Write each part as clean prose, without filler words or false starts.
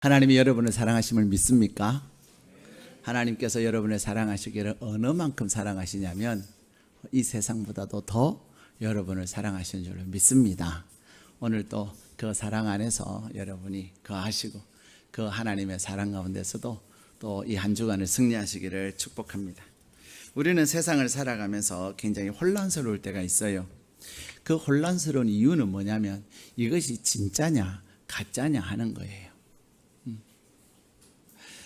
하나님이 여러분을 사랑하심을 믿습니까? 하나님께서 여러분을 사랑하시기를 어느 만큼 사랑하시냐면 이 세상보다도 더 여러분을 사랑하시는 줄로 믿습니다. 오늘도 그 사랑 안에서 여러분이 거하시고 그 하나님의 사랑 가운데서도 또 이 한 주간을 승리하시기를 축복합니다. 우리는 세상을 살아가면서 굉장히 혼란스러울 때가 있어요. 그 혼란스러운 이유는 뭐냐면 이것이 진짜냐 가짜냐 하는 거예요.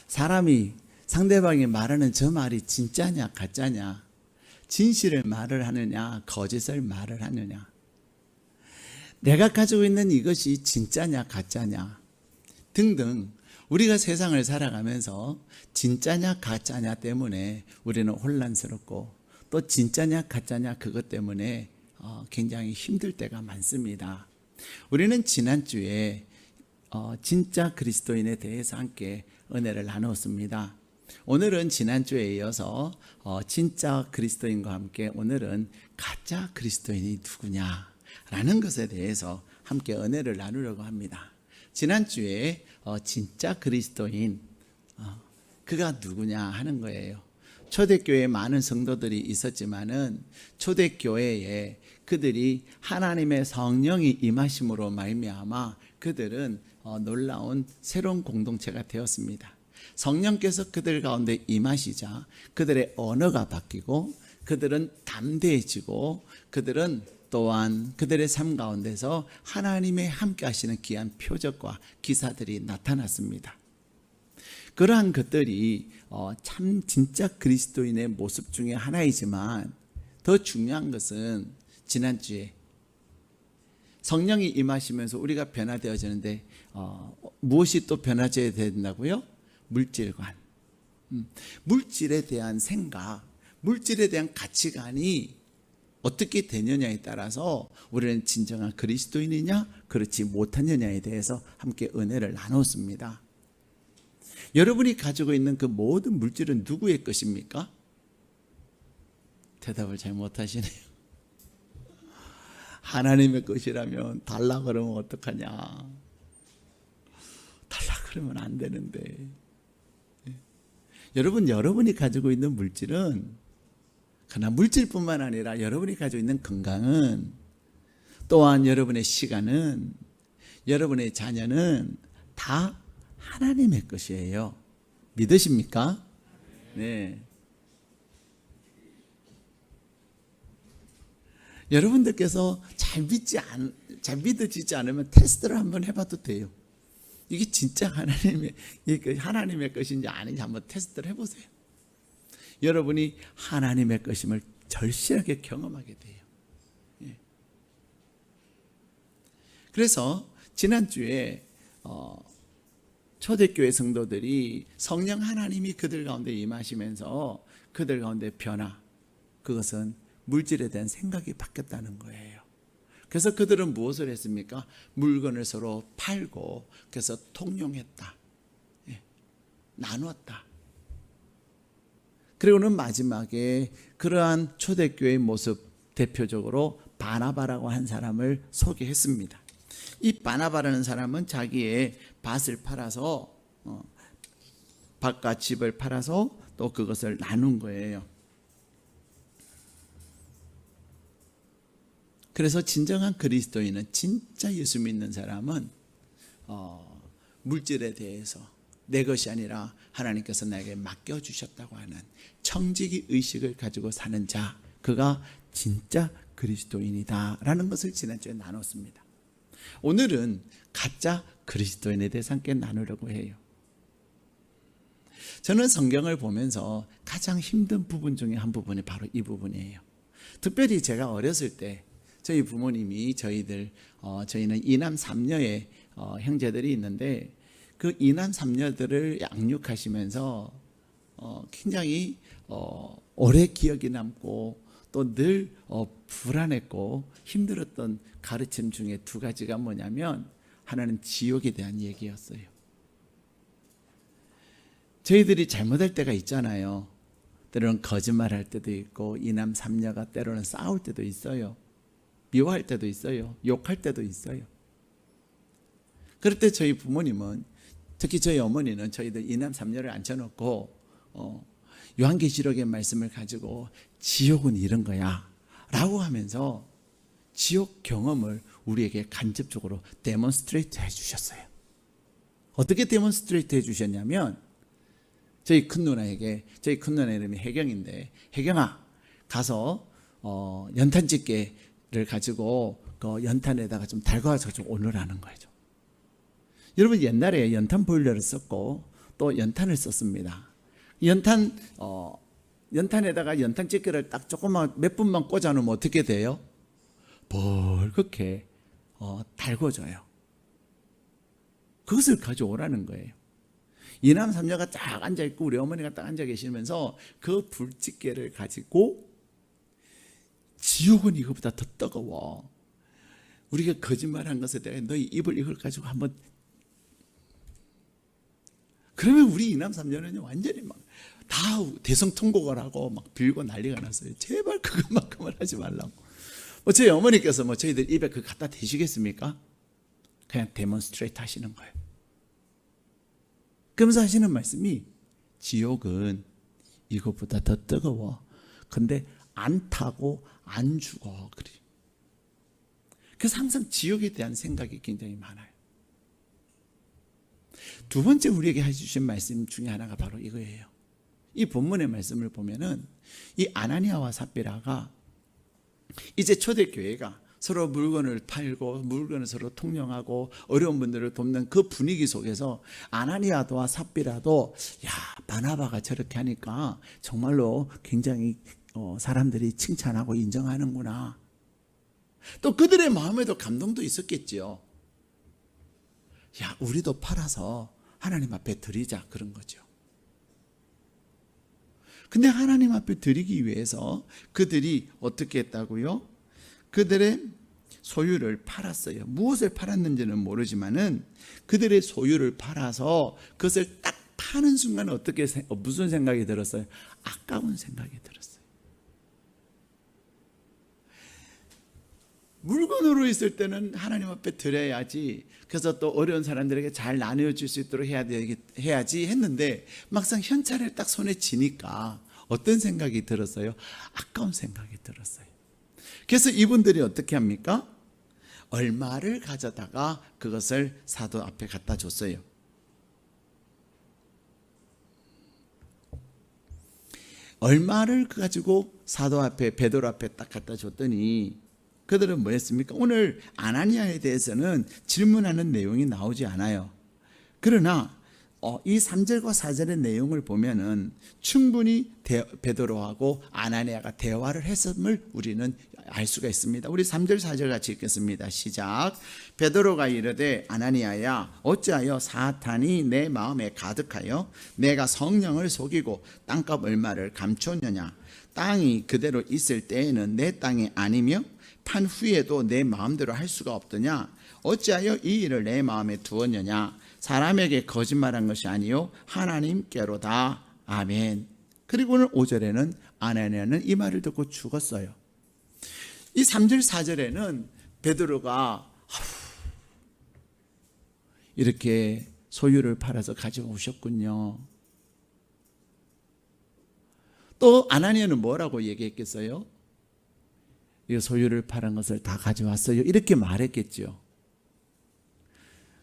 사람이 상대방이 말하는 저 말이 진짜냐 가짜냐, 진실을 말을 하느냐 거짓을 말을 하느냐, 내가 가지고 있는 이것이 진짜냐 가짜냐 등등, 우리가 세상을 살아가면서 진짜냐 가짜냐 때문에 우리는 혼란스럽고 또 진짜냐 가짜냐 그것 때문에 굉장히 힘들 때가 많습니다. 우리는 지난주에 진짜 그리스도인에 대해서 함께 은혜를 나누었습니다. 오늘은 지난주에 이어서 진짜 그리스도인과 함께 오늘은 가짜 그리스도인이 누구냐라는 것에 대해서 함께 은혜를 나누려고 합니다. 지난주에 진짜 그리스도인 그가 누구냐 하는 거예요. 초대교회에 많은 성도들이 있었지만은 초대교회에 그들이 하나님의 성령이 임하심으로 말미암아 그들은 놀라운 새로운 공동체가 되었습니다. 성령께서 그들 가운데 임하시자 그들의 언어가 바뀌고 그들은 담대해지고 그들은 또한 그들의 삶 가운데서 하나님의 함께 하시는 귀한 표적과 기사들이 나타났습니다. 그러한 것들이 참 진짜 그리스도인의 모습 중에 하나이지만 더 중요한 것은 지난주에 성령이 임하시면서 우리가 변화되어지는데 무엇이 또 변화되어야 된다고요? 물질관, 물질에 대한 생각, 물질에 대한 가치관이 어떻게 되느냐에 따라서 우리는 진정한 그리스도인이냐 그렇지 못하느냐에 대해서 함께 은혜를 나눴습니다. 여러분이 가지고 있는 그 모든 물질은 누구의 것입니까? 대답을 잘 못하시네요. 하나님의 것이라면 달라 그러면 어떡하냐. 달라 그러면 안 되는데. 여러분, 여러분이 가지고 있는 물질은 그러나 물질뿐만 아니라 여러분이 가지고 있는 건강은, 또한 여러분의 시간은, 여러분의 자녀는 다 하나님의 것이에요. 믿으십니까? 네. 여러분들께서 잘 믿어지지 않으면 테스트를 한번 해봐도 돼요. 이게 진짜 하나님의 것인지 아닌지 한번 테스트를 해보세요. 여러분이 하나님의 것임을 절실하게 경험하게 돼요. 예. 그래서 지난주에 초대교회 성도들이 성령 하나님이 그들 가운데 임하시면서 그들 가운데 변화, 그것은 물질에 대한 생각이 바뀌었다는 거예요. 그래서 그들은 무엇을 했습니까? 물건을 서로 팔고 그래서 통용했다. 예. 나누었다. 그리고는 마지막에 그러한 초대교회의 모습, 대표적으로 바나바라고 한 사람을 소개했습니다. 이 바나바라는 사람은 자기의 밭을 팔아서 밭과 집을 팔아서 또 그것을 나눈 거예요. 그래서 진정한 그리스도인은, 진짜 예수 믿는 사람은 물질에 대해서 내 것이 아니라 하나님께서 나에게 맡겨주셨다고 하는 청지기 의식을 가지고 사는 자, 그가 진짜 그리스도인이다 라는 것을 지난주에 나눴습니다. 오늘은 가짜 그리스도인에 대해서 함께 나누려고 해요. 저는 성경을 보면서 가장 힘든 부분 중에 한 부분이 바로 이 부분이에요. 특별히 제가 어렸을 때 저희 부모님이 저희는 이남 삼녀의 형제들이 있는데 그 이남 삼녀들을 양육하시면서 굉장히 오래 기억이 남고 또 늘 불안했고 힘들었던 가르침 중에 두 가지가 뭐냐면, 하나는 지옥에 대한 얘기였어요. 저희들이 잘못할 때가 있잖아요. 때로는 거짓말할 때도 있고 이남 삼녀가 때로는 싸울 때도 있어요. 미워할 때도 있어요. 욕할 때도 있어요. 그럴 때 저희 부모님은 특히 저희 어머니는 저희들 이남 삼녀를 앉혀놓고 요한계시록의 말씀을 가지고 지옥은 이런 거야 라고 하면서 지옥 경험을 우리에게 간접적으로 데몬스트레이트 해주셨어요. 어떻게 데몬스트레이트 해주셨냐면 저희 큰누나에게, 저희 큰누나 이름이 혜경인데, 혜경아 가서 연탄 집게를 가지고 그 연탄에다가 좀 달궈서 좀 오르라는 거죠. 여러분, 옛날에 연탄 보일러를 썼고 또 연탄을 썼습니다. 연탄에다가 연탄 집게를 딱 조금만 몇 분만 꽂아 놓으면 어떻게 돼요? 벌겋게 달궈져요. 그것을 가져오라는 거예요. 이남 삼녀가 딱 앉아있고 우리 어머니가 딱 앉아 계시면서 그 불집게를 가지고, 지옥은 이거보다 더 뜨거워, 우리가 거짓말한 것에 대해 너희 입을 이걸 가지고 한번, 그러면 우리 이남 삼녀는 완전히 막 다 대성통곡을 하고 막 빌고 난리가 났어요. 제발 그것만큼은 하지 말라고. 저희 어머니께서 저희들 입에 그거 갖다 대시겠습니까? 그냥 데몬스트레이트 하시는 거예요. 그러면서 하시는 말씀이, 지옥은 이것보다 더 뜨거워. 근데 안 타고 안 죽어. 그래. 그래서 항상 지옥에 대한 생각이 굉장히 많아요. 두 번째 우리에게 해주신 말씀 중에 하나가 바로 이거예요. 이 본문의 말씀을 보면은 이 아나니아와 삽비라가 이제 초대교회가 서로 물건을 팔고 물건을 서로 통용하고 어려운 분들을 돕는 그 분위기 속에서 아나니아도와 삽비라도, 야, 바나바가 저렇게 하니까 정말로 굉장히 사람들이 칭찬하고 인정하는구나. 또 그들의 마음에도 감동도 있었겠지요. 야, 우리도 팔아서 하나님 앞에 드리자, 그런 거죠. 근데 하나님 앞에 드리기 위해서 그들이 어떻게 했다고요? 그들의 소유를 팔았어요. 무엇을 팔았는지는 모르지만은 그들의 소유를 팔아서 그것을 딱 파는 순간 무슨 생각이 들었어요? 아까운 생각이 들었어요. 물건으로 있을 때는 하나님 앞에 드려야지, 그래서 또 어려운 사람들에게 잘 나누어줄 수 있도록 해야지 했는데, 막상 현찰을 딱 손에 쥐니까 어떤 생각이 들었어요? 아까운 생각이 들었어요. 그래서 이분들이 어떻게 합니까? 얼마를 가져다가 그것을 사도 앞에 갖다 줬어요. 얼마를 가지고 사도 앞에, 베드로 앞에 딱 갖다 줬더니 그들은 뭐 했습니까? 오늘 아나니아에 대해서는 질문하는 내용이 나오지 않아요. 그러나 이 3절과 4절의 내용을 보면은 충분히 베드로하고 아나니아가 대화를 했음을 우리는 알 수가 있습니다. 우리 3절 4절 같이 읽겠습니다. 시작. 베드로가 이르되, 아나니아야, 어찌하여 사탄이 내 마음에 가득하여 내가 성령을 속이고 땅값 얼마를 감추었느냐? 땅이 그대로 있을 때에는 내 땅이 아니며 판 후에도 내 마음대로 할 수가 없더냐? 어찌하여 이 일을 내 마음에 두었느냐? 사람에게 거짓말한 것이 아니요 하나님께로다. 아멘. 그리고는 5절에는 아나니아는 이 말을 듣고 죽었어요. 이 3절 4절에는 베드로가 이렇게 소유를 팔아서 가지고 오셨군요. 또 아나니아는 뭐라고 얘기했겠어요? 이 소유를 팔은 것을 다 가져왔어요, 이렇게 말했겠죠.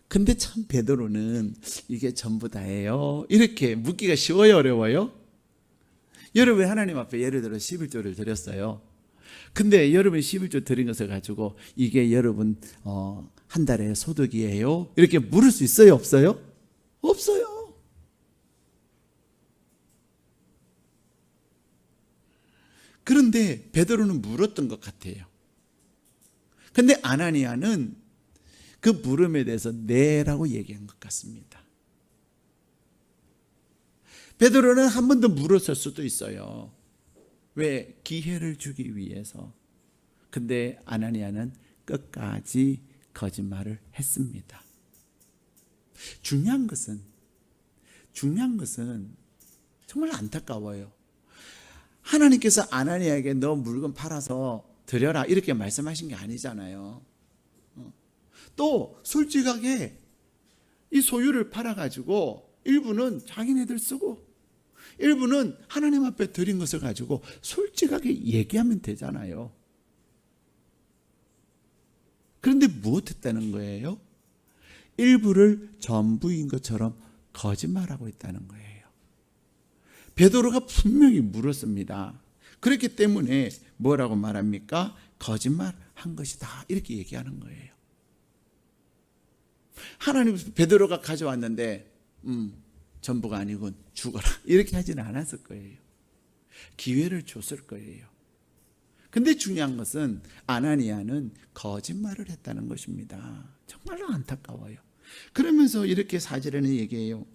근데 참 베드로는 이게 전부 다예요, 이렇게 묻기가 쉬워요, 어려워요? 여러분, 하나님 앞에 예를 들어 11조를 드렸어요. 근데 여러분 11조 드린 것을 가지고 이게 여러분 한 달의 소득이에요? 이렇게 물을 수 있어요, 없어요? 없어요. 그런데 베드로는 물었던 것 같아요. 근데 아나니아는 그 물음에 대해서 네라고 얘기한 것 같습니다. 베드로는 한 번 더 물었을 수도 있어요. 왜? 기회를 주기 위해서. 근데 아나니아는 끝까지 거짓말을 했습니다. 중요한 것은 정말 안타까워요. 하나님께서 아나니아에게 너 물건 팔아서 드려라 이렇게 말씀하신 게 아니잖아요. 또 솔직하게 이 소유를 팔아가지고 일부는 자기네들 쓰고 일부는 하나님 앞에 드린 것을 가지고 솔직하게 얘기하면 되잖아요. 그런데 무엇했다는 거예요? 일부를 전부인 것처럼 거짓말하고 있다는 거예요. 베드로가 분명히 물었습니다. 그렇기 때문에 뭐라고 말합니까? 거짓말한 것이다 이렇게 얘기하는 거예요. 하나님 베드로가 가져왔는데 전부가 아니군 죽어라 이렇게 하지는 않았을 거예요. 기회를 줬을 거예요. 근데 중요한 것은 아나니아는 거짓말을 했다는 것입니다. 정말로 안타까워요. 그러면서 이렇게 4절에는 얘기해요.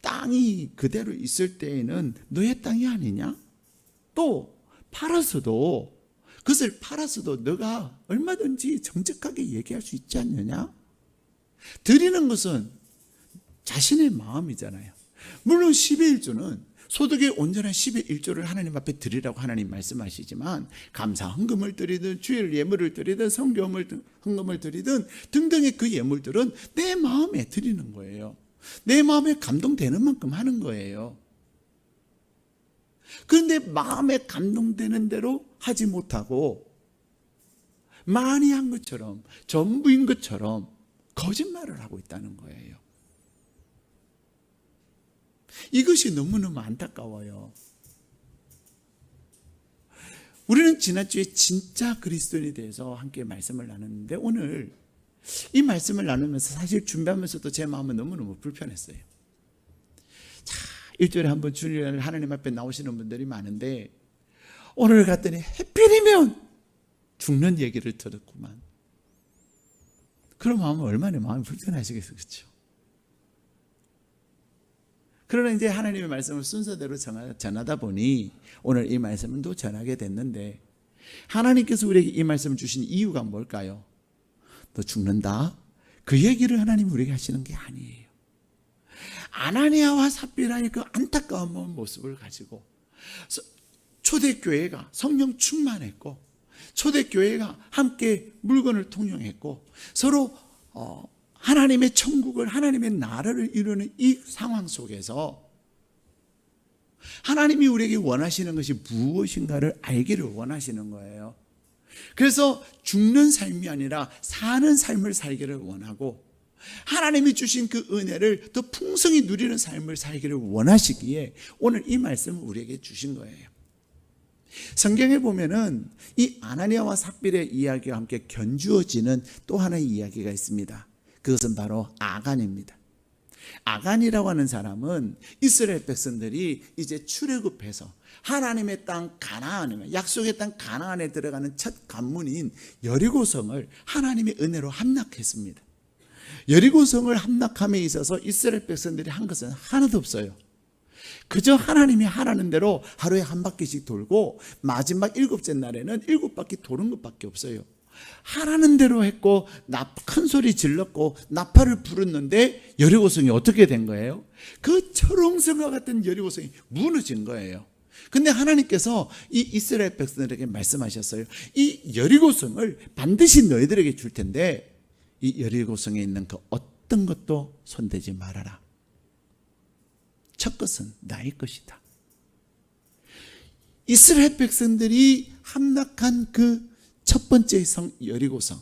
땅이 그대로 있을 때에는 너의 땅이 아니냐? 또 팔았어도 그것을 팔았어도 너가 얼마든지 정직하게 얘기할 수 있지 않느냐? 드리는 것은 자신의 마음이잖아요. 물론 10의 1조는 소득의 온전한 10의 1조를 하나님 앞에 드리라고 하나님 말씀하시지만 감사 헌금을 드리든 주일 예물을 드리든 성교 헌금을 드리든 등등의 그 예물들은 내 마음에 드리는 거예요. 내 마음에 감동되는 만큼 하는 거예요. 그런데 마음에 감동되는 대로 하지 못하고 많이 한 것처럼 전부인 것처럼 거짓말을 하고 있다는 거예요. 이것이 너무너무 안타까워요. 우리는 지난주에 진짜 그리스도인에 대해서 함께 말씀을 나눴는데 오늘 이 말씀을 나누면서 사실 준비하면서도 제 마음은 너무너무 불편했어요. 자, 일주일에 한 번 주일 하나님 앞에 나오시는 분들이 많은데 오늘 갔더니 해필이면 죽는 얘기를 들었구만. 그런 마음은 얼마나 마음이 불편하시겠어요. 그렇죠? 그러나 이제 하나님의 말씀을 순서대로 전하다 보니 오늘 이 말씀은 또 전하게 됐는데 하나님께서 우리에게 이 말씀을 주신 이유가 뭘까요? 너 죽는다? 그 얘기를 하나님 우리에게 하시는 게 아니에요. 아나니아와 삽비라의 그 안타까운 모습을 가지고 초대교회가 성령 충만했고 초대교회가 함께 물건을 통용했고 서로 하나님의 천국을 하나님의 나라를 이루는 이 상황 속에서 하나님이 우리에게 원하시는 것이 무엇인가를 알기를 원하시는 거예요. 그래서 죽는 삶이 아니라 사는 삶을 살기를 원하고 하나님이 주신 그 은혜를 더 풍성히 누리는 삶을 살기를 원하시기에 오늘 이 말씀을 우리에게 주신 거예요. 성경에 보면은 이 아나니아와 삽빌의 이야기와 함께 견주어지는 또 하나의 이야기가 있습니다. 그것은 바로 아간입니다. 아간이라고 하는 사람은 이스라엘 백성들이 이제 출애굽해서 하나님의 땅 가나안에 약속의 땅 가나안에 들어가는 첫 관문인 여리고성을 하나님의 은혜로 함락했습니다. 여리고성을 함락함에 있어서 이스라엘 백성들이 한 것은 하나도 없어요. 그저 하나님이 하라는 대로 하루에 한 바퀴씩 돌고 마지막 7째 날에는 7바퀴 도는 것밖에 없어요. 하라는 대로 했고 큰 소리 질렀고 나팔을 불었는데 여리고성이 어떻게 된 거예요? 그 철옹성과 같은 여리고성이 무너진 거예요. 근데 하나님께서 이 이스라엘 백성들에게 말씀하셨어요. 이 여리고성을 반드시 너희들에게 줄 텐데 이 여리고성에 있는 그 어떤 것도 손대지 말아라. 첫 것은 나의 것이다. 이스라엘 백성들이 함락한 그 첫 번째 성 여리고성,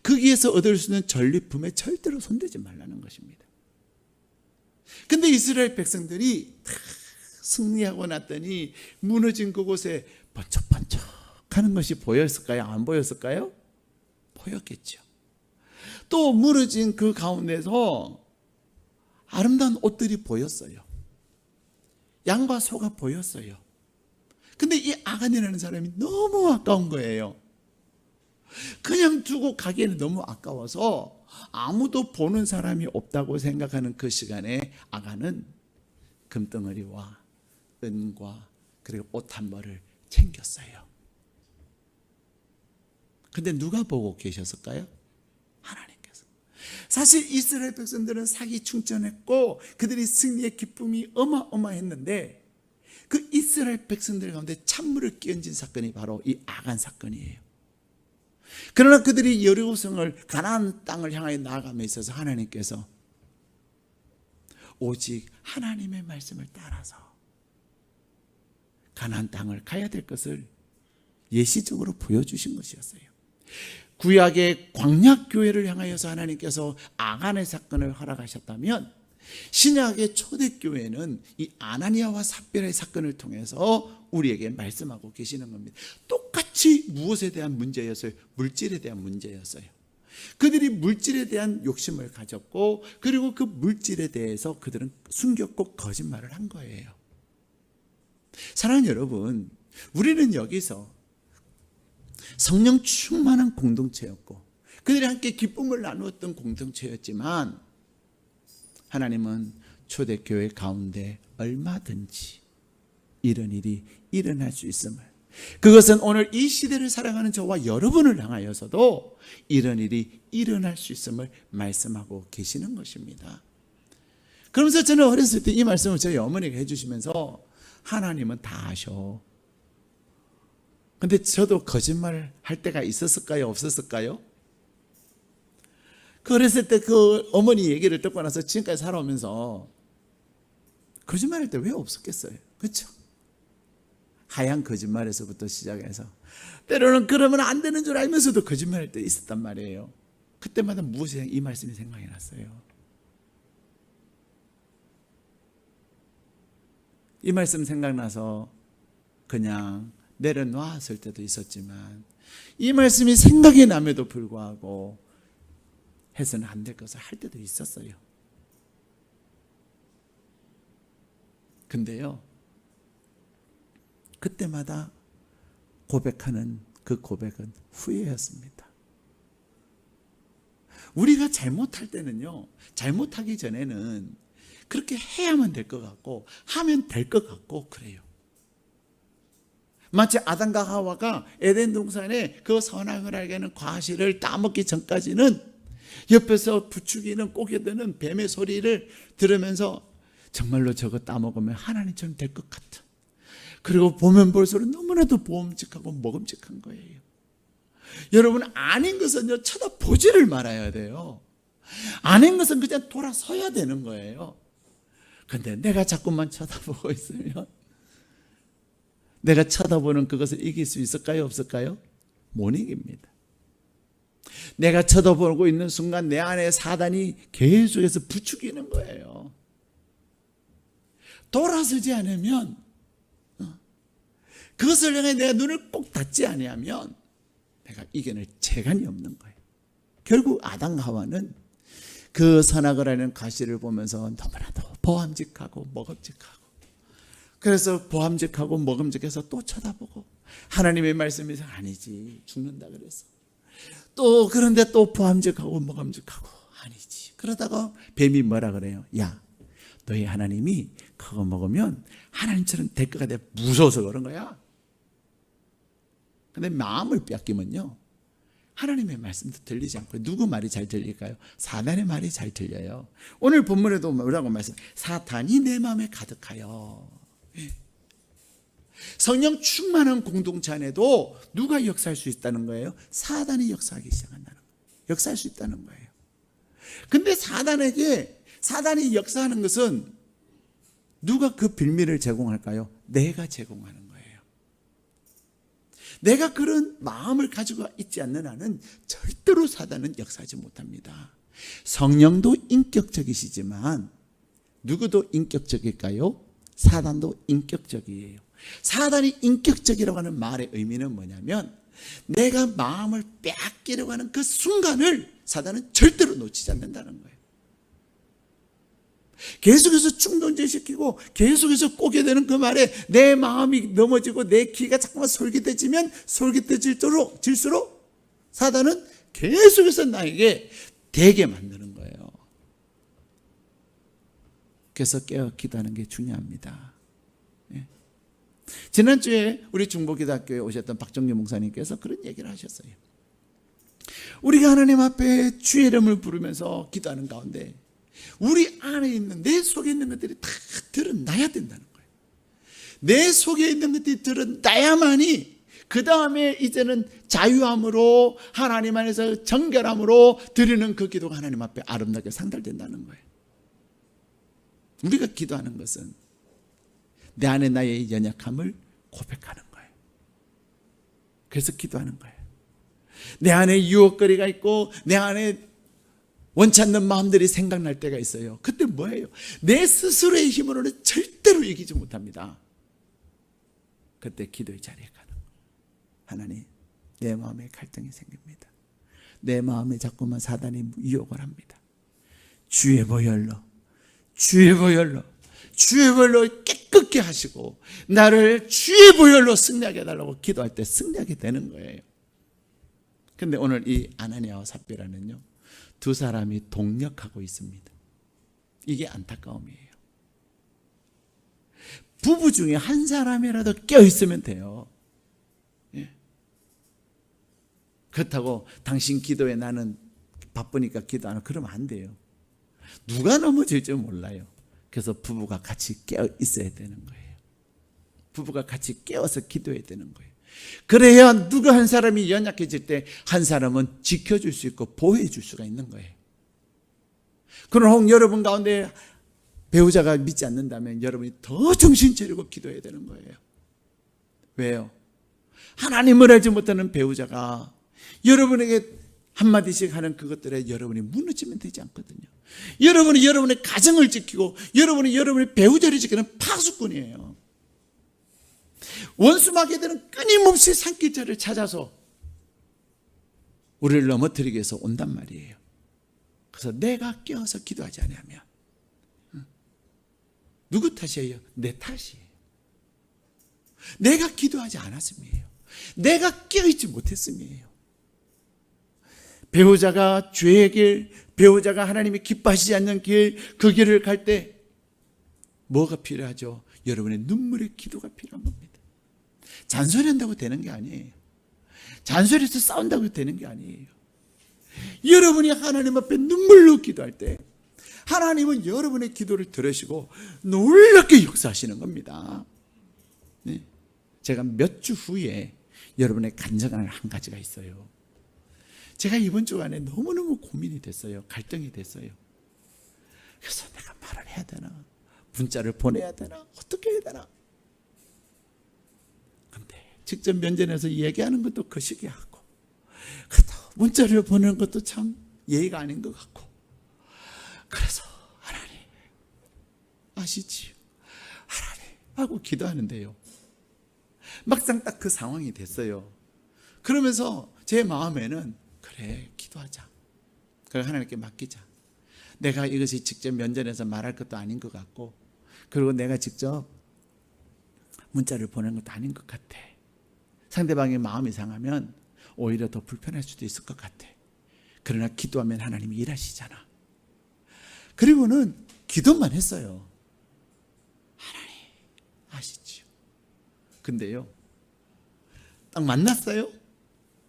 거기에서 얻을 수 있는 전리품에 절대로 손대지 말라는 것입니다. 근데 이스라엘 백성들이 다 승리하고 났더니 무너진 그곳에 번쩍번쩍 하는 것이 보였을까요? 안 보였을까요? 보였겠죠. 또 무너진 그 가운데서 아름다운 옷들이 보였어요. 양과 소가 보였어요. 근데 이 아간이라는 사람이 너무 아까운 거예요. 그냥 두고 가기에는 너무 아까워서 아무도 보는 사람이 없다고 생각하는 그 시간에 아간은 금덩어리와 은과 그리고 옷 한 벌을 챙겼어요. 근데 누가 보고 계셨을까요? 하나님께서. 사실 이스라엘 백성들은 사기 충천했고 그들이 승리의 기쁨이 어마어마했는데 그 이스라엘 백성들 가운데 찬물을 끼얹은 사건이 바로 이 아간 사건이에요. 그러나 그들이 여리고성을 가나안 땅을 향하여 나아감에 있어서 하나님께서 오직 하나님의 말씀을 따라서 가나안 땅을 가야 될 것을 예시적으로 보여주신 것이었어요. 구약의 광야교회를 향하여서 하나님께서 아간의 사건을 허락하셨다면 신약의 초대교회는 이 아나니아와 삽비라의 사건을 통해서 우리에게 말씀하고 계시는 겁니다. 똑같이 무엇에 대한 문제였어요? 물질에 대한 문제였어요. 그들이 물질에 대한 욕심을 가졌고, 그리고 그 물질에 대해서 그들은 숨겼고 거짓말을 한 거예요. 사랑하는 여러분, 우리는 여기서 성령 충만한 공동체였고 그들이 함께 기쁨을 나누었던 공동체였지만, 하나님은 초대교회 가운데 얼마든지 이런 일이 일어날 수 있음을, 그것은 오늘 이 시대를 살아가는 저와 여러분을 향하여서도 이런 일이 일어날 수 있음을 말씀하고 계시는 것입니다. 그러면서 저는 어렸을 때 이 말씀을 저희 어머니가 해주시면서, 하나님은 다 아셔. 근데 저도 거짓말 할 때가 있었을까요? 없었을까요? 그랬을 때 그 어머니 얘기를 듣고 나서 지금까지 살아오면서 거짓말할 때 왜 없었겠어요? 그렇죠? 하얀 거짓말에서부터 시작해서 때로는 그러면 안 되는 줄 알면서도 거짓말할 때 있었단 말이에요. 그때마다 무엇이 이 말씀이 생각이 났어요. 이 말씀 생각나서 그냥 내려놓았을 때도 있었지만, 이 말씀이 생각이 남에도 불구하고 해서는 안 될 것을 할 때도 있었어요. 근데요, 그때마다 고백하는 그 고백은 후회였습니다. 우리가 잘못할 때는요, 잘못하기 전에는 그렇게 해야만 될 것 같고 하면 될 것 같고 그래요. 마치 아담과 하와가 에덴 동산에 그 선악을 알게 하는 과실을 따먹기 전까지는 옆에서 부추기는 꼬개드는 뱀의 소리를 들으면서 정말로 저거 따먹으면 하나님처럼 될 것 같아. 그리고 보면 볼수록 너무나도 보험직하고 먹음직한 거예요. 여러분, 아닌 것은요, 쳐다보지를 말아야 돼요. 아닌 것은 그냥 돌아서야 되는 거예요. 근데 내가 자꾸만 쳐다보고 있으면 내가 쳐다보는 그것을 이길 수 있을까요? 없을까요? 못 이깁니다. 내가 쳐다보고 있는 순간 내 안에 사단이 계속해서 부추기는 거예요. 돌아서지 않으면, 그것을 향해 내가 눈을 꼭 닫지 아니하면 내가 이겨낼 재간이 없는 거예요. 결국 아담과 하와는 그 선악을 하는 과실을 보면서 너무나도 보암직하고 먹음직하고, 그래서 보암직하고 먹음직해서 또 쳐다보고, 하나님의 말씀이 아니지 죽는다 그래서 또, 그런데 또 보암직하고 먹음직하고 아니지. 그러다가 뱀이 뭐라 그래요? 야, 너희 하나님이 그거 먹으면 하나님처럼 될 것 같아. 무서워서 그런 거야. 근데 마음을 뺏기면요, 하나님의 말씀도 들리지 않고 누구 말이 잘 들릴까요? 사단의 말이 잘 들려요. 오늘 본문에도 뭐라고 말씀? 사탄이 내 마음에 가득하여. 성령 충만한 공동체 안에도 누가 역사할 수 있다는 거예요? 사단이 역사하기 시작한다는 거예요. 역사할 수 있다는 거예요. 근데 사단이 역사하는 것은 누가 그 빌미를 제공할까요? 내가 제공하는 거예요. 내가 그런 마음을 가지고 있지 않는 한은 절대로 사단은 역사하지 못합니다. 성령도 인격적이시지만 누구도 인격적일까요? 사단도 인격적이에요. 사단이 인격적이라고 하는 말의 의미는 뭐냐면, 내가 마음을 빼앗기려고 하는 그 순간을 사단은 절대로 놓치지 않는다는 거예요. 계속해서 충동제시키고 계속해서 꼬게 되는 그 말에 내 마음이 넘어지고 내 귀가 자꾸만 솔깃해지면 솔깃해질수록 사단은 계속해서 나에게 되게 만드는 거예요. 그래서 깨어 기도하는 게 중요합니다. 지난주에 우리 중보기도학교에 오셨던 박정규 목사님께서 그런 얘기를 하셨어요. 우리가 하나님 앞에 주의 이름을 부르면서 기도하는 가운데 우리 안에 있는, 내 속에 있는 것들이 다 드러나야 된다는 거예요. 내 속에 있는 것들이 드러나야만이 그 다음에 이제는 자유함으로, 하나님 안에서 정결함으로 드리는 그 기도가 하나님 앞에 아름답게 상달된다는 거예요. 우리가 기도하는 것은 내 안에 나의 연약함을 고백하는 거예요. 그래서 기도하는 거예요. 내 안에 유혹거리가 있고 내 안에 원치 않는 마음들이 생각날 때가 있어요. 그때 뭐예요? 내 스스로의 힘으로는 절대로 이기지 못합니다. 그때 기도의 자리에 가는 거예요. 하나님, 내 마음에 갈등이 생깁니다. 내 마음에 자꾸만 사단이 유혹을 합니다. 주의 보혈로 깨끗게 하시고 나를 주의 보혈로 승리하게 해달라고 기도할 때 승리하게 되는 거예요. 근데 오늘 이 아나니아와 삽비라는요, 두 사람이 동력하고 있습니다. 이게 안타까움이에요. 부부 중에 한 사람이라도 깨어있으면 돼요. 예. 그렇다고 당신 기도에 나는 바쁘니까 기도 안 하고 그러면 안 돼요. 누가 넘어질지 몰라요. 그래서 부부가 같이 깨어 있어야 되는 거예요. 부부가 같이 깨어서 기도해야 되는 거예요. 그래야 누가 한 사람이 연약해질 때 한 사람은 지켜줄 수 있고 보호해 줄 수가 있는 거예요. 그러나 혹 여러분 가운데 배우자가 믿지 않는다면 여러분이 더 정신 차리고 기도해야 되는 거예요. 왜요? 하나님을 알지 못하는 배우자가 여러분에게 한마디씩 하는 그것들에 여러분이 무너지면 되지 않거든요. 여러분이 여러분의 가정을 지키고 여러분이 여러분의 배우자를 지키는 파수꾼이에요. 원수 마귀들은 끊임없이 산길자를 찾아서 우리를 넘어뜨리기 위해서 온단 말이에요. 그래서 내가 깨어서 기도하지 않으면 누구 탓이에요? 내 탓이에요. 내가 기도하지 않았음이에요. 내가 깨어있지 못했음이에요. 배우자가 죄의 길, 배우자가 하나님이 기뻐하시지 않는 길, 그 길을 갈 때 뭐가 필요하죠? 여러분의 눈물의 기도가 필요한 겁니다. 잔소리한다고 되는 게 아니에요. 잔소리해서 싸운다고 되는 게 아니에요. 여러분이 하나님 앞에 눈물로 기도할 때 하나님은 여러분의 기도를 들으시고 놀랍게 역사하시는 겁니다. 네. 제가 몇 주 후에 여러분의 간증할 한 가지가 있어요. 제가 이번 주간에 너무너무 고민이 됐어요. 갈등이 됐어요. 그래서 내가 말을 해야 되나? 문자를 보내야 되나? 어떻게 해야 되나? 근데 직접 면전에서 얘기하는 것도 거시기하고, 문자를 보내는 것도 참 예의가 아닌 것 같고, 그래서 하나님 아시지요? 하나님 하고 기도하는데요, 막상 딱 그 상황이 됐어요. 그러면서 제 마음에는 그래, 기도하자. 그래, 하나님께 맡기자. 내가 이것이 직접 면전에서 말할 것도 아닌 것 같고, 그리고 내가 직접 문자를 보내는 것도 아닌 것 같아. 상대방의 마음이 상하면 오히려 더 불편할 수도 있을 것 같아. 그러나 기도하면 하나님이 일하시잖아. 그리고는 기도만 했어요. 하나님 아시지요? 근데요, 딱 만났어요.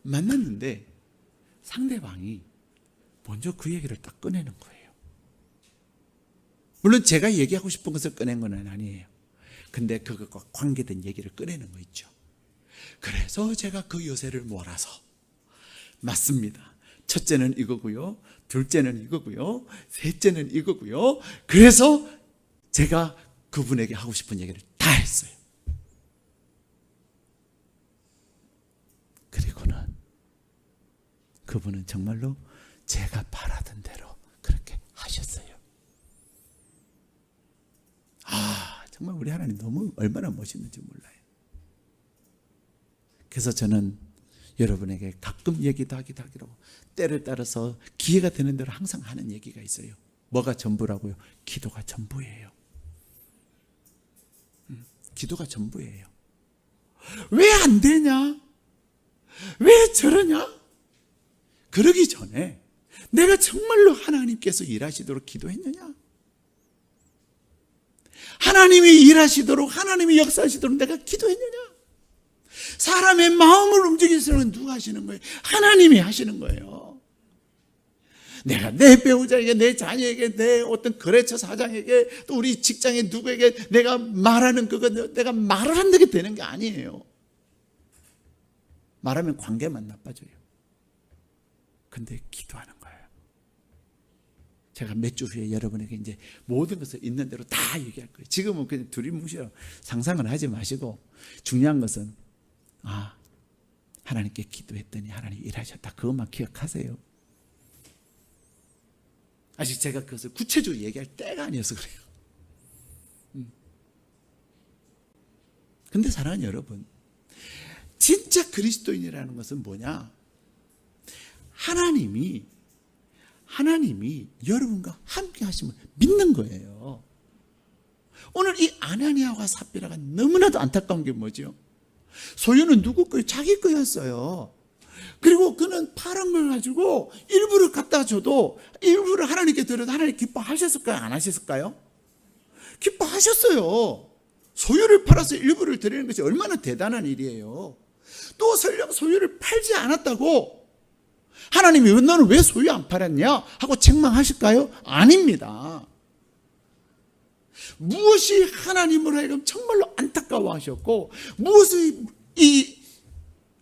만났는데 상대방이 먼저 그 얘기를 딱 꺼내는 거예요. 물론 제가 얘기하고 싶은 것을 꺼낸 건 아니에요. 근데 그것과 관계된 얘기를 꺼내는 거 있죠. 그래서 제가 그 요새를 몰아서, 맞습니다, 첫째는 이거고요, 둘째는 이거고요, 셋째는 이거고요. 그래서 제가 그분에게 하고 싶은 얘기를 다 했어요. 그리고는 그분은 정말로 제가 바라던 대로 그렇게 하셨어요. 정말 우리 하나님 너무 얼마나 멋있는지 몰라요. 그래서 저는 여러분에게 가끔 얘기도 하기도 하기로, 때를 따라서 기회가 되는 대로 항상 하는 얘기가 있어요. 뭐가 전부라고요? 기도가 전부예요. 기도가 전부예요. 왜 안 되냐? 왜 저러냐? 그러기 전에 내가 정말로 하나님께서 일하시도록 기도했느냐? 하나님이 일하시도록, 하나님이 역사하시도록 내가 기도했느냐? 사람의 마음을 움직이시는 누가 하시는 거예요? 하나님이 하시는 거예요. 내가 내 배우자에게, 내 자녀에게, 내 어떤 거래처 사장에게, 또 우리 직장의 누구에게 내가 말하는 그거 내가 말을 한다게 되는 게 아니에요. 말하면 관계만 나빠져요. 근데 기도하는 거예요. 제가 몇 주 후에 여러분에게 이제 모든 것을 있는 대로 다 얘기할 거예요. 지금은 그냥 두리뭉실 상상을 하지 마시고, 중요한 것은 하나님께 기도했더니 하나님 일하셨다, 그것만 기억하세요. 아직 제가 그것을 구체적으로 얘기할 때가 아니어서 그래요. 근데 사랑하는 여러분, 진짜 그리스도인이라는 것은 뭐냐? 하나님이 여러분과 함께 하심을 믿는 거예요. 오늘 이 아나니아와 삽비라가 너무나도 안타까운 게 뭐죠? 소유는 누구 거예요? 자기 거였어요. 그리고 그는 파란 걸 가지고 일부를 갖다 줘도 일부를 하나님께 드려도 하나님 기뻐하셨을까요? 안 하셨을까요? 기뻐하셨어요. 소유를 팔아서 일부를 드리는 것이 얼마나 대단한 일이에요. 또 설령 소유를 팔지 않았다고 하나님이 너는 왜 소유 안 팔았냐 하고 책망하실까요? 아닙니다. 무엇이 하나님으로 하여금 정말로 안타까워하셨고, 무엇이 이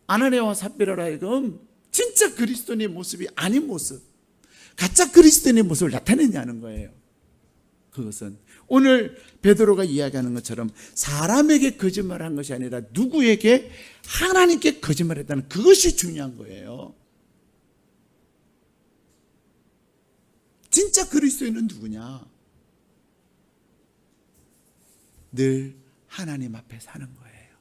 아나니아와 삽비라로 하여금 진짜 그리스도인의 모습이 아닌 모습, 가짜 그리스도인의 모습을 나타내냐는 거예요. 그것은 오늘 베드로가 이야기하는 것처럼 사람에게 거짓말한 것이 아니라 누구에게? 하나님께 거짓말했다는 그것이 중요한 거예요. 진짜 그리스도인은 누구냐? 늘 하나님 앞에 사는 거예요.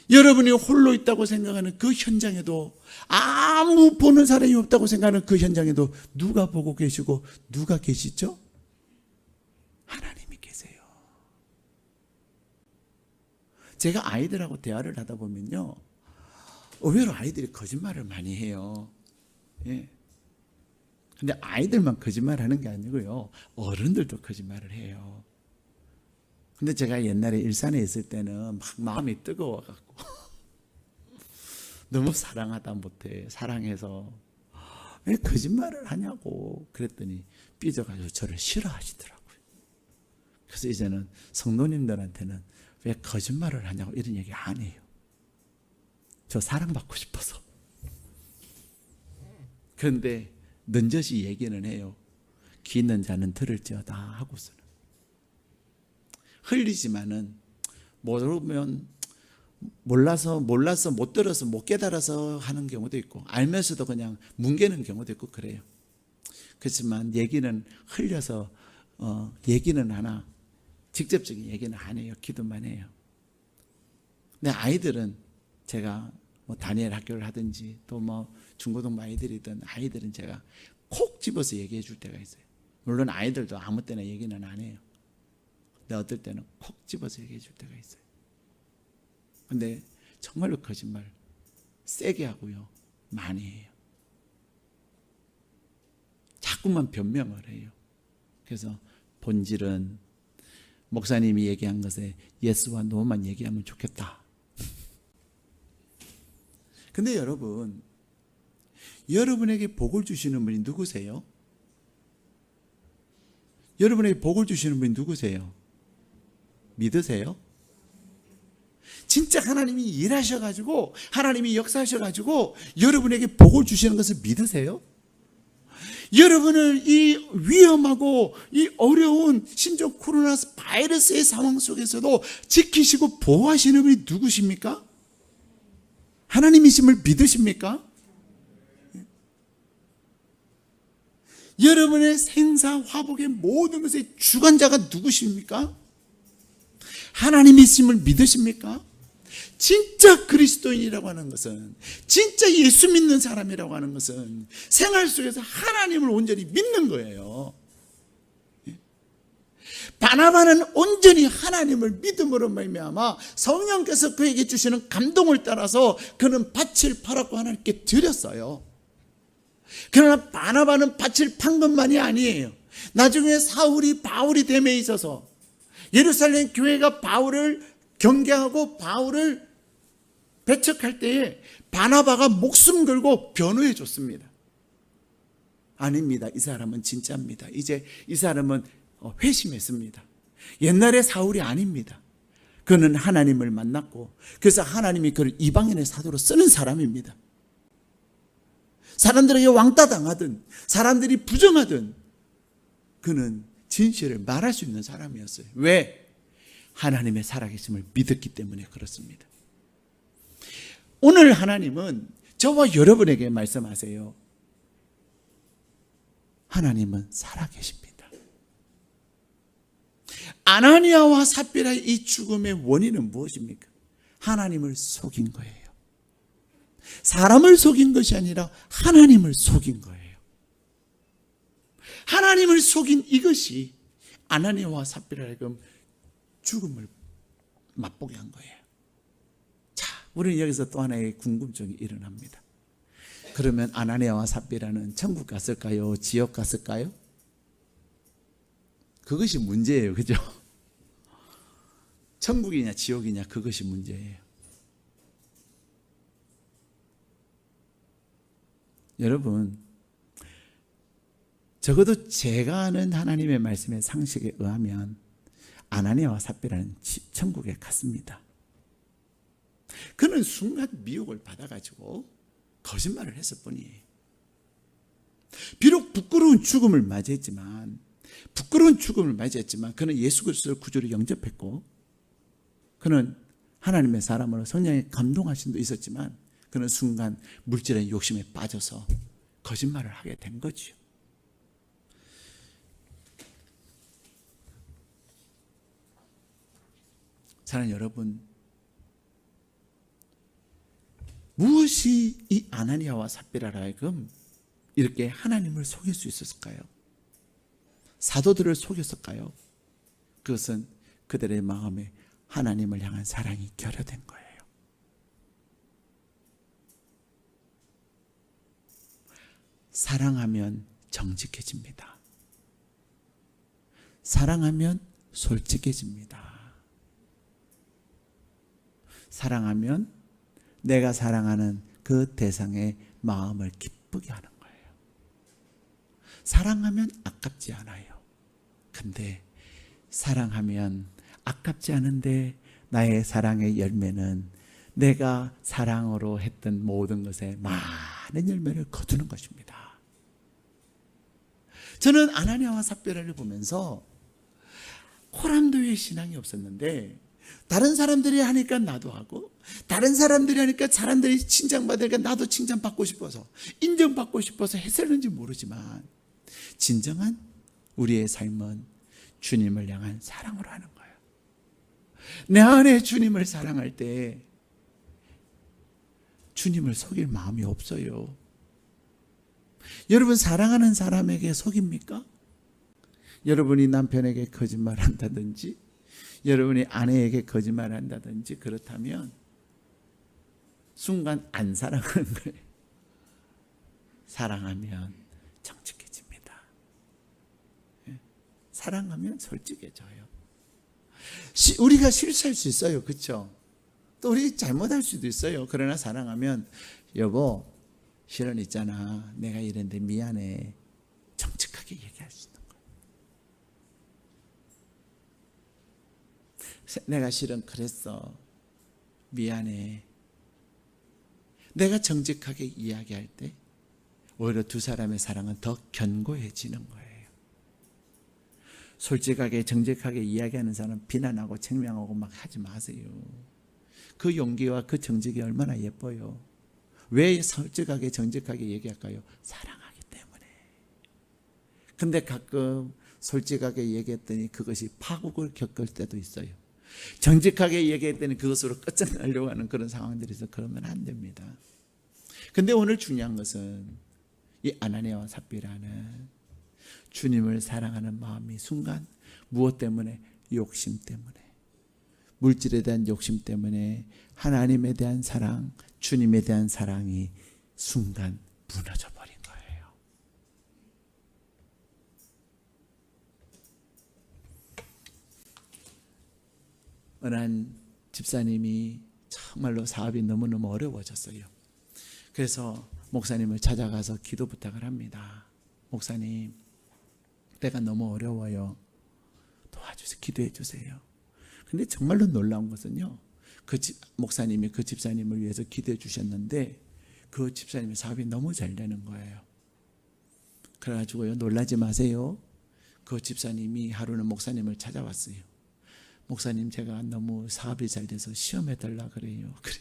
여러분이 홀로 있다고 생각하는 그 현장에도, 아무 보는 사람이 없다고 생각하는 그 현장에도 누가 보고 계시고 누가 계시죠? 하나님이 계세요. 제가 아이들하고 대화를 하다 보면요, 의외로 아이들이 거짓말을 많이 해요. 예. 근데 아이들만 거짓말하는 게 아니고요, 어른들도 거짓말을 해요. 근데 제가 옛날에 일산에 있을 때는 막 마음이 뜨거워갖고 너무 사랑하다 못해 사랑해서 왜 거짓말을 하냐고 그랬더니 삐져가지고 저를 싫어하시더라고요. 그래서 이제는 성도님들한테는 왜 거짓말을 하냐고 이런 얘기 안 해요. 저 사랑받고 싶어서. 그런데 넌저시 얘기는 해요. 귀 있는 자는 들을지어다 하고서는. 흘리지만은 모르면 몰라서 못 들어서 못 깨달아서 하는 경우도 있고, 알면서도 그냥 뭉개는 경우도 있고 그래요. 그렇지만 얘기는 흘려서 얘기는 하나 직접적인 얘기는 안 해요. 기도만 해요. 근데 아이들은 제가 뭐 다니엘 학교를 하든지 또 뭐 중고등부 아이들이든 아이들은 제가 콕 집어서 얘기해 줄 때가 있어요. 물론 아이들도 아무 때나 얘기는 안 해요. 근데 어떨 때는 콕 집어서 얘기해 줄 때가 있어요. 근데 정말로 거짓말 세게 하고요, 많이 해요. 자꾸만 변명을 해요. 그래서 본질은 목사님이 얘기한 것에 예스와 노만 얘기하면 좋겠다. 근데 여러분, 여러분에게 복을 주시는 분이 누구세요? 여러분에게 복을 주시는 분이 누구세요? 믿으세요? 진짜 하나님이 일하셔가지고 하나님이 역사하셔가지고 여러분에게 복을 주시는 것을 믿으세요? 여러분을 이 위험하고 이 어려운 심지어 코로나 바이러스의 상황 속에서도 지키시고 보호하시는 분이 누구십니까? 하나님이심을 믿으십니까? 여러분의 생사 화복의 모든 것의 주관자가 누구십니까? 하나님이심을 믿으십니까? 진짜 그리스도인이라고 하는 것은, 진짜 예수 믿는 사람이라고 하는 것은 생활 속에서 하나님을 온전히 믿는 거예요. 바나바는 온전히 하나님을 믿음으로 말미암아 성령께서 그에게 주시는 감동을 따라서 그는 밭을 팔았고 하나님께 드렸어요. 그러나 바나바는 밭을 판 것만이 아니에요. 나중에 사울이 바울이 됨에 있어서 예루살렘 교회가 바울을 경계하고 바울을 배척할 때에 바나바가 목숨 걸고 변호해 줬습니다. 아닙니다. 이 사람은 진짜입니다. 이제 이 사람은 회심했습니다. 옛날의 사울이 아닙니다. 그는 하나님을 만났고 그래서 하나님이 그를 이방인의 사도로 쓰는 사람입니다. 사람들에게 왕따 당하든 사람들이 부정하든 그는 진실을 말할 수 있는 사람이었어요. 왜? 하나님의 살아계심을 믿었기 때문에 그렇습니다. 오늘 하나님은 저와 여러분에게 말씀하세요. 하나님은 살아계십니다. 아나니아와 삽비라의 이 죽음의 원인은 무엇입니까? 하나님을 속인 거예요. 사람을 속인 것이 아니라 하나님을 속인 거예요. 하나님을 속인 이것이 아나니아와 삽비라의 죽음을 맛보게 한 거예요. 자, 우리는 여기서 또 하나의 궁금증이 일어납니다. 그러면 아나니아와 삽비라는 천국 갔을까요? 지옥 갔을까요? 그것이 문제예요. 그죠? 천국이냐 지옥이냐 그것이 문제예요. 여러분, 적어도 제가 아는 하나님의 말씀의 상식에 의하면 아나니아와 삽비라는 천국에 갔습니다. 그는 순간 미혹을 받아가지고 거짓말을 했을 뿐이에요. 비록 부끄러운 죽음을 맞이했지만 그는 예수 그리스도를 구주로 영접했고 그는 하나님의 사람으로 성령의 감동하심도 있었지만 그는 순간 물질의 욕심에 빠져서 거짓말을 하게 된 거죠. 사랑하는 여러분, 무엇이 이 아나니아와 삽비라로 하여금 이렇게 하나님을 속일 수 있었을까요? 사도들을 속였을까요? 그것은 그들의 마음에 하나님을 향한 사랑이 결여된 거예요. 사랑하면 정직해집니다. 사랑하면 솔직해집니다. 사랑하면 내가 사랑하는 그 대상의 마음을 기쁘게 하는 거예요. 사랑하면 아깝지 않아요. 근데 사랑하면 아깝지 않은데 나의 사랑의 열매는 내가 사랑으로 했던 모든 것에 많은 열매를 거두는 것입니다. 저는 아나니아와 삽비라를 보면서 호람도의 신앙이 없었는데 다른 사람들이 하니까 나도 하고 다른 사람들이 하니까 사람들이 칭찬받으니까 나도 칭찬받고 싶어서 인정받고 싶어서 했었는지 모르지만 진정한 우리의 삶은 주님을 향한 사랑으로 하는 거예요. 내 안에 주님을 사랑할 때 주님을 속일 마음이 없어요. 여러분 사랑하는 사람에게 속입니까? 여러분이 남편에게 거짓말한다든지 여러분이 아내에게 거짓말한다든지 그렇다면 순간 안 사랑하는 거예요. 사랑하면 정직해집니다. 사랑하면 솔직해져요. 우리가 실수할 수 있어요. 그렇죠? 또 우리 잘못할 수도 있어요. 그러나 사랑하면 여보 실은 있잖아. 내가 이랬는데 미안해. 정직하게 얘기할 수 있는 거예요. 내가 실은 그랬어. 미안해. 내가 정직하게 이야기할 때 오히려 두 사람의 사랑은 더 견고해지는 거예요. 솔직하게 정직하게 이야기하는 사람은 비난하고 책명하고 막 하지 마세요. 그 용기와 그 정직이 얼마나 예뻐요. 왜 솔직하게 정직하게 얘기할까요? 사랑하기 때문에. 근데 가끔 솔직하게 얘기했더니 그것이 파국을 겪을 때도 있어요. 정직하게 얘기했더니 그것으로 끝장내려고 하는 그런 상황들이 있어서 그러면 안 됩니다. 근데 오늘 중요한 것은 이 아나니아와 삽비라는 주님을 사랑하는 마음이 순간 무엇 때문에? 욕심 때문에, 물질에 대한 욕심 때문에 하나님에 대한 사랑, 주님에 대한 사랑이 순간 무너져 버린 거예요. 어느 한 집사님이 정말로 사업이 너무너무 어려워졌어요. 그래서 목사님을 찾아가서 기도 부탁을 합니다. 목사님, 내가 너무 어려워요. 도와주세요. 기도해 주세요. 근데 정말로 놀라운 것은요, 목사님이 그 집사님을 위해서 기도해 주셨는데 그 집사님의 사업이 너무 잘 되는 거예요. 그래가지고요, 놀라지 마세요. 그 집사님이 하루는 목사님을 찾아왔어요. 목사님, 제가 너무 사업이 잘 돼서 시험해달라 그래요. 그래.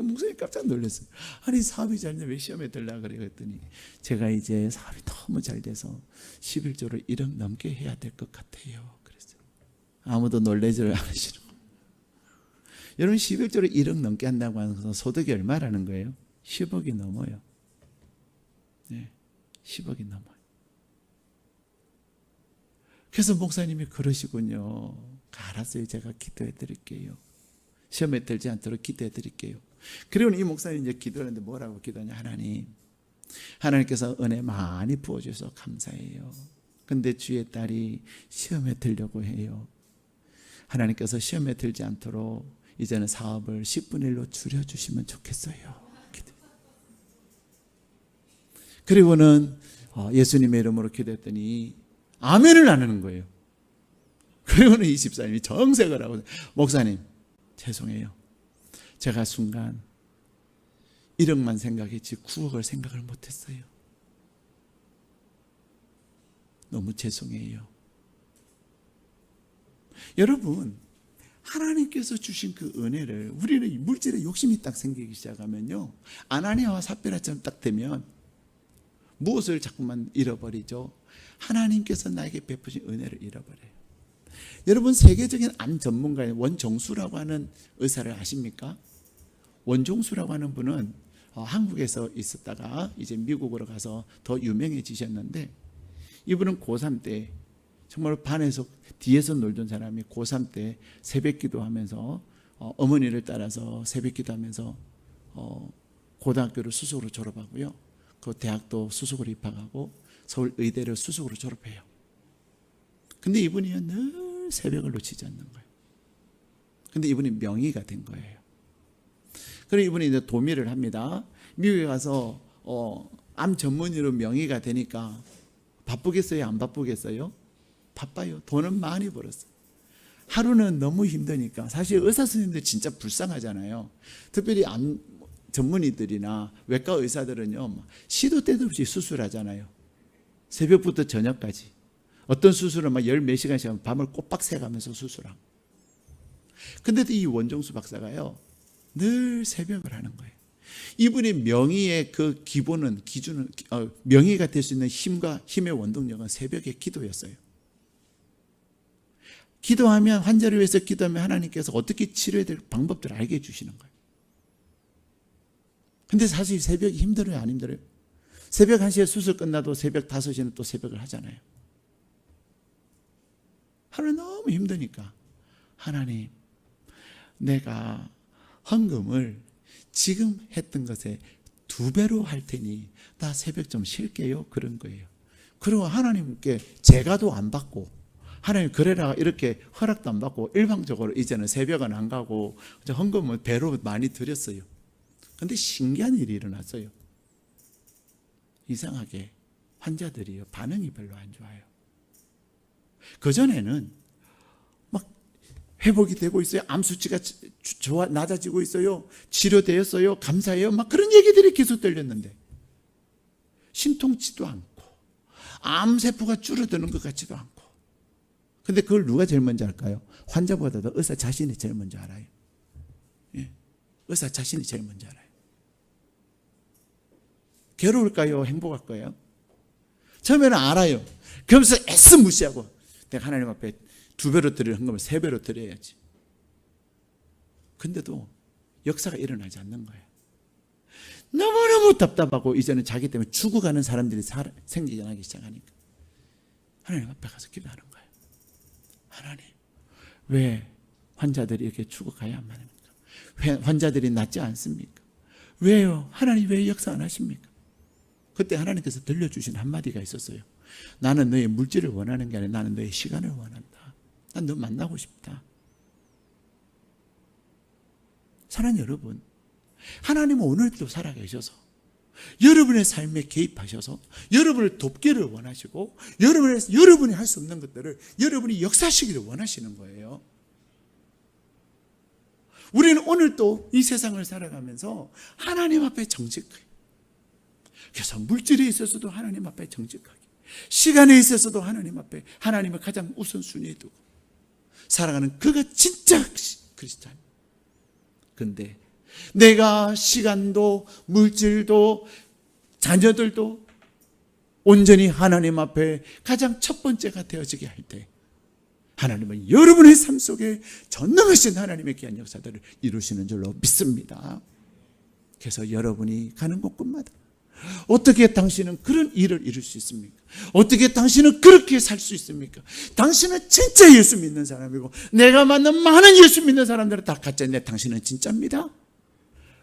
목사님 깜짝 놀랐어요. 아니, 사업이 잘 되면 왜 시험해달라 그래요? 그랬더니 제가 이제 사업이 너무 잘 돼서 11조를 1억 넘게 해야 될 것 같아요. 그랬어요. 아무도 놀래지를 않으시는 거예요. 여러분, 11조를 1억 넘게 한다고 하는 것은 소득이 얼마라는 거예요? 10억이 넘어요. 네, 10억이 넘어요. 그래서 목사님이 그러시군요. 알았어요. 제가 기도해 드릴게요. 시험에 들지 않도록 기도해 드릴게요. 그리고 이 목사님이 이제 기도하는데 뭐라고 기도하냐. 하나님께서 은혜 많이 부어주셔서 감사해요. 근데 주의 딸이 시험에 들려고 해요. 하나님께서 시험에 들지 않도록 이제는 사업을 10분의 1로 줄여주시면 좋겠어요. 그리고는 예수님의 이름으로 기도했더니 아멘을 안 하는 거예요. 그리고는 이 집사님이 정색을 하고, 목사님 죄송해요. 제가 순간 1억만 생각했지 9억을 생각을 못했어요. 너무 죄송해요. 여러분, 하나님께서 주신 그 은혜를 우리는 물질에 욕심이 딱 생기기 시작하면요, 아나니아와 삽비라처럼 딱 되면 무엇을 자꾸만 잃어버리죠? 하나님께서 나에게 베푸신 은혜를 잃어버려요. 여러분, 세계적인 암 전문가인 원종수라고 하는 의사를 아십니까? 원종수라고 하는 분은 한국에서 있었다가 이제 미국으로 가서 더 유명해지셨는데, 이분은 고3 때 정말 반에서 뒤에서 놀던 사람이 고3 때 새벽 기도하면서 어머니를 따라서 새벽 기도하면서 고등학교를 수석으로 졸업하고요, 그 대학도 수석으로 입학하고 서울 의대를 수석으로 졸업해요. 근데 이분이 늘 새벽을 놓치지 않는 거예요. 근데 이분이 명의가 된 거예요. 그래서 이분이 이제 도미를 합니다. 미국에 가서 암 전문의로 명의가 되니까 바쁘겠어요? 안 바쁘겠어요? 바빠요. 돈은 많이 벌었어요. 하루는 너무 힘드니까. 사실 의사 선생님들 진짜 불쌍하잖아요. 특별히 암 전문의들이나 외과 의사들은요, 시도 때도 없이 수술하잖아요. 새벽부터 저녁까지. 어떤 수술은 막 열 몇 시간씩 밤을 꼬박 새가면서 수술하고. 근데도 이 원종수 박사가요, 늘 새벽을 하는 거예요. 이분의 명의의 그 기준은 명의가 될 수 있는 힘의 원동력은 새벽의 기도였어요. 기도하면, 환자를 위해서 기도하면 하나님께서 어떻게 치료해야 될 방법들을 알게 해주시는 거예요. 근데 사실 새벽이 힘들어요, 안 힘들어요? 새벽 1시에 수술 끝나도 새벽 5시는 또 새벽을 하잖아요. 하루 너무 힘드니까, 하나님, 내가 헌금을 지금 했던 것에 2배로 할 테니 나 새벽 좀 쉴게요. 그런 거예요. 그리고 하나님께 제가도 안 받고, 하나님 그래라 이렇게 허락도 안 받고 일방적으로 이제는 새벽은 안 가고 헌금은 배로 많이 드렸어요. 근데 신기한 일이 일어났어요. 이상하게 환자들이요, 반응이 별로 안 좋아요. 그전에는 막 회복이 되고 있어요. 암 수치가 낮아지고 있어요. 치료되었어요. 감사해요. 막 그런 얘기들이 계속 들렸는데, 신통치도 않고 암세포가 줄어드는 것 같지도 않고. 근데 그걸 누가 제일 먼저 할까요? 환자보다도 의사 자신이 제일 먼저 알아요. 예. 의사 자신이 제일 먼저 알아요. 괴로울까요? 행복할까요? 처음에는 알아요. 그러면서 애써 무시하고, 내가 하나님 앞에 2배로 드릴 헌금을 3배로 드려야지. 근데도 역사가 일어나지 않는 거예요. 너무너무 답답하고 이제는 자기 때문에 죽어가는 사람들이 생기기 시작하니까 하나님 앞에 가서 기도하는 거예요. 하나님, 왜 환자들이 이렇게 죽어가야만 합니까? 왜 환자들이 낫지 않습니까? 왜요? 하나님 왜 역사 안 하십니까? 그때 하나님께서 들려주신 한마디가 있었어요. 나는 너의 물질을 원하는 게 아니라 나는 너의 시간을 원한다. 난 너 만나고 싶다. 사랑하는 여러분, 하나님은 오늘도 살아계셔서 여러분의 삶에 개입하셔서 여러분을 돕기를 원하시고, 여러분이 할 수 없는 것들을 여러분이 역사하시기를 원하시는 거예요. 우리는 오늘도 이 세상을 살아가면서 하나님 앞에 정직해요. 그래서 물질에 있어서도 하나님 앞에 정직하게, 시간에 있어서도 하나님 앞에 하나님을 가장 우선순위에 두고 살아가는 그가 진짜 그리스도입니다. 그런데 내가 시간도 물질도 자녀들도 온전히 하나님 앞에 가장 첫 번째가 되어지게 할 때 하나님은 여러분의 삶 속에 전능하신 하나님의 귀한 역사들을 이루시는 줄로 믿습니다. 그래서 여러분이 가는 곳곳마다 어떻게 당신은 그런 일을 이룰 수 있습니까? 어떻게 당신은 그렇게 살 수 있습니까? 당신은 진짜 예수 믿는 사람이고 내가 만난 많은 예수 믿는 사람들은 다 가짜인데 당신은 진짜입니다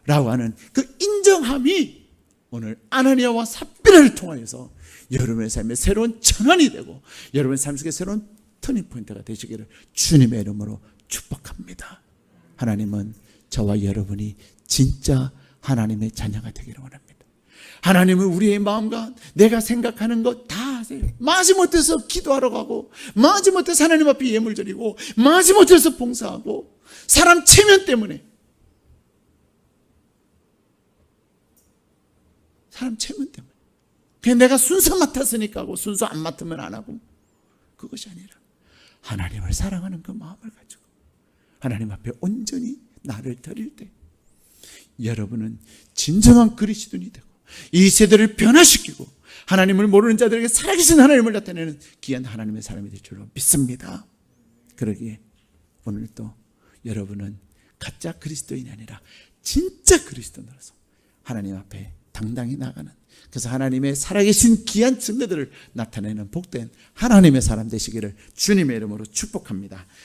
라고 하는 그 인정함이 오늘 아나니아와 삽비라를 통하여서 여러분의 삶에 새로운 전환이 되고 여러분의 삶 속에 새로운 터닝포인트가 되시기를 주님의 이름으로 축복합니다. 하나님은 저와 여러분이 진짜 하나님의 자녀가 되기를 원합니다. 하나님은 우리의 마음과 내가 생각하는 것 다 아세요. 마지못해서 기도하러 가고 마지못해서 하나님 앞에 예물 드리고 마지못해서 봉사하고 사람 체면 때문에 그냥 내가 순서 맡았으니까 하고 순서 안 맡으면 안 하고 그것이 아니라 하나님을 사랑하는 그 마음을 가지고 하나님 앞에 온전히 나를 드릴 때 여러분은 진정한 그리스도인이 되고 이 세대를 변화시키고 하나님을 모르는 자들에게 살아계신 하나님을 나타내는 귀한 하나님의 사람이 될 줄로 믿습니다. 그러기에 오늘 또 여러분은 가짜 그리스도인이 아니라 진짜 그리스도인으로서 하나님 앞에 당당히 나가는, 그래서 하나님의 살아계신 귀한 증거들을 나타내는 복된 하나님의 사람 되시기를 주님의 이름으로 축복합니다.